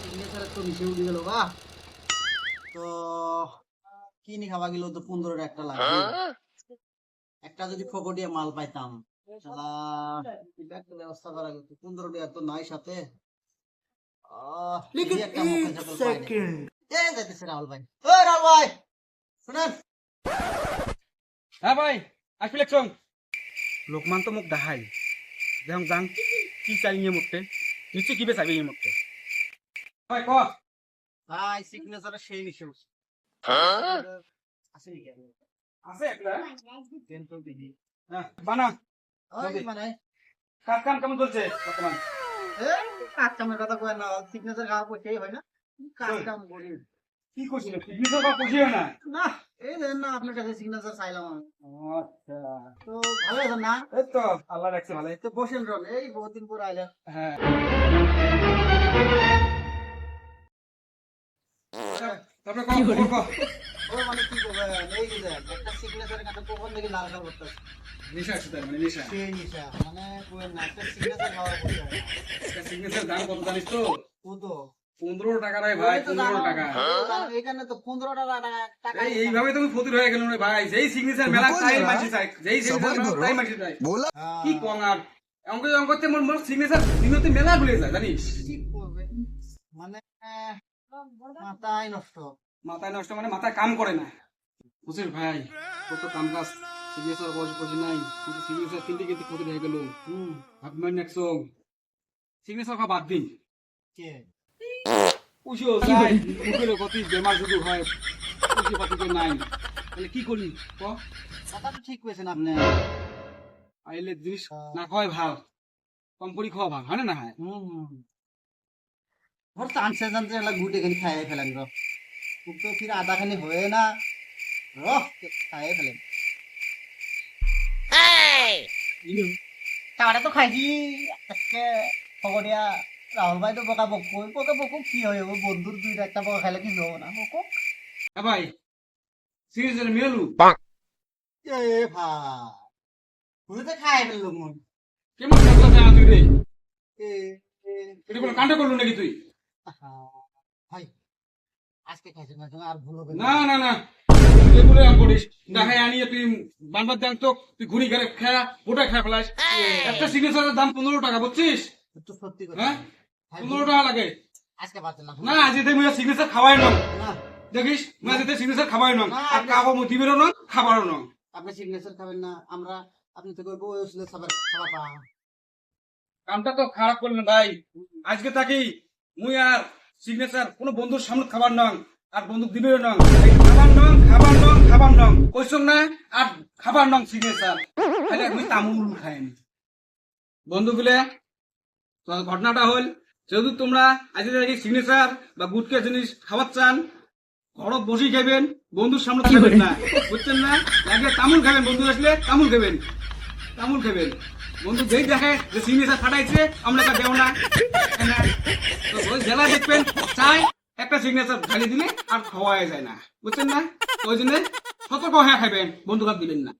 Signature তো মিশে উঠে গেল বা। তো কি নি খাওয়া গেল তো 15 একটা লাগবে। একটা যদি ফকটিয়া মাল পাইতাম শালা এটা একটা ব্যবস্থা করা যেত। 15 টাকা তো নাই সাথে। लेकिन দেখি একটা মোবাইল एक সকল পাই নাকি। सेकंड যাইতেছে রাহুল ভাই। ও রাহুল ভাই শুনেন। হ্যাঁ ভাই আসবি লেখছং লোকমান তো মোক দেখাই দেখ যাং কি চাই নিয়ে মুখতে নিশ্চয় কি বেচাবি এই মুখতে ভাই ক ভাই সিগনেচার সেই মিশে উঠছে। আছে নাকি আছে একটা দেন তো দেখি। হ্যাঁ বানা ওই মানে কাজ কাম কেমন চলছে বর্তমান কাজ কামের কথা কয় না, সিগনেচার খাওয়া পয়সাই হয় না। কাজ কাম করি কি করছিস সিগনেচার বা খুশি হয় না না। এই দেন না আপনার কাছে সিগনেচার চাইলাম আমি। আচ্ছা তো ভালো আছেন না? এই তো আল্লাহ রাখছে ভালো তো বসেন রন, এই বহুত দিন পর আইলেন। হ্যাঁ তারপরে ক খবর ক ও মানে কি করবেন, এই যে দেন, একটা সিগনেচারের কাছে কখন থেকে লাল কাল করতেছে। নেশা আছে তার মানে নেশা সেই নিশা মানে কোয়েন না, একটা সিগনেচার খাওয়ার পয়সা হয় না। একটা সিগনেচার দাম কত জানিস তো কত? 15 টাকা রে ভাই ওই তো 15 জানো, টাকা এখানে তো 15 টাকা টাকা এইভাবে তুমি ফতুর হয়ে গেল রে ভাই যেই সিগনেচার মেলা তাই মাঝি চাই যেই সিগনেচার তাই মাঝি চাই কি কং আর অঙ্ক অঙ্কতে মোর মোর সিগনেচার দিনতে মেলা ভুলে যায় জানিস কি করবে মানে মাথায় নষ্ট। মাথায় নষ্ট মানে মাথায় কাম করে না বুঝিস ভাই কত কাম কাজ সিগনেচার বসে বসে নাই কিন্তু সিগনেচার কিনতে কিনতে ফতুর হয়ে গেল ভাবমান নেক্সট সিগনেচার খাওয়া বাদ দিন কে উসিও যায় মুখের গতি বেমার শুধু হয় উসি পাতি তো নাই তাহলে কি করি ক কথা তো ঠিক কইছেন আপনি। আইলে জিনিস না খাওয়াই ভাল কম করে খাওয়া ভাল হয় না না হয় ওর চান্সে চান্সে এলা গুটে খালি খাইয়ে ফেলেন রো। খুব তো ফির আধা খানি হয়ে না রো খাইয়ে ফেলেন। টাকাটা তো খাইছি আজকে খবর দিয়া। রাহুল ভাই তো বকা বকু কি হয় ও বন্ধুর দুই একটা বকা খাইলে কি হবো না বকু। হ্যাঁ ভাই সিগনেচার মেলু এ ভাই বুঝতে খাই ফেললো মন। কেমন থাকলা জানা তুই রে এ এ এটা কোনো কাণ্ড করলু নাকি তুই আহা, ভাই আজকে খাইছেন না আর ভুল হবে না না না এগুলো আর করিস দেখাই আনিয়ে তুই বানবার দেন তো তুই ঘুরি ঘরে খেয়া গোটা খেয়া ফেলাস একটা সিগনেচারের দাম 15 টাকা বুঝছিস তো সত্যি কথা হ্যাঁ ভাই, 15 টাকা লাগে আজকে পাচ্ছেন না না আজ তুই সিগনেচার খাওয়াই না না দেখিস না যেতে সিগনেচার খাওয়াই না না, আর কাগজ দিবেরও না খাবারও না আপনি সিগনেচার খাবেন না আমরা আপনি তো করবো ওই ওষুধের খাবার খাবার পাওয়া। কামটা তো খারাপ করলেন ভাই আজকে থাকি মুই আর সিগনেচার কোনো বন্ধুর সামনে খাবার নং আর বন্ধু দিবেও নং এই খাবার নং খাবার নং খাবার নং কইছং না আর খাবার নং সিগনেচার খালি আমি তামুল খাইনি বন্ধুগুলো তো ঘটনাটা হল যেহেতু তোমরা আজকে থাকি সিগনেচার বা গুটকে জিনিস খাবার চান ঘর বসেই খাবেন বন্ধুর সামনে খাবেন না বুঝছেন না লাগে তামুল খাবেন বন্ধু আসলে তামুল খাবেন তামুল খাবেন বন্ধু যেই দেখে যে সিগনেচার ফাটাইছে আমরা তা দেও না তো ওই জেলা দেখবেন চাই একটা সিগনেচার ঢালি দিলে আর খাওয়া যায় না বুঝছেন না ওই জন্য সতর্ক হয়ে খাবেন বন্ধু কাপ দিবেন না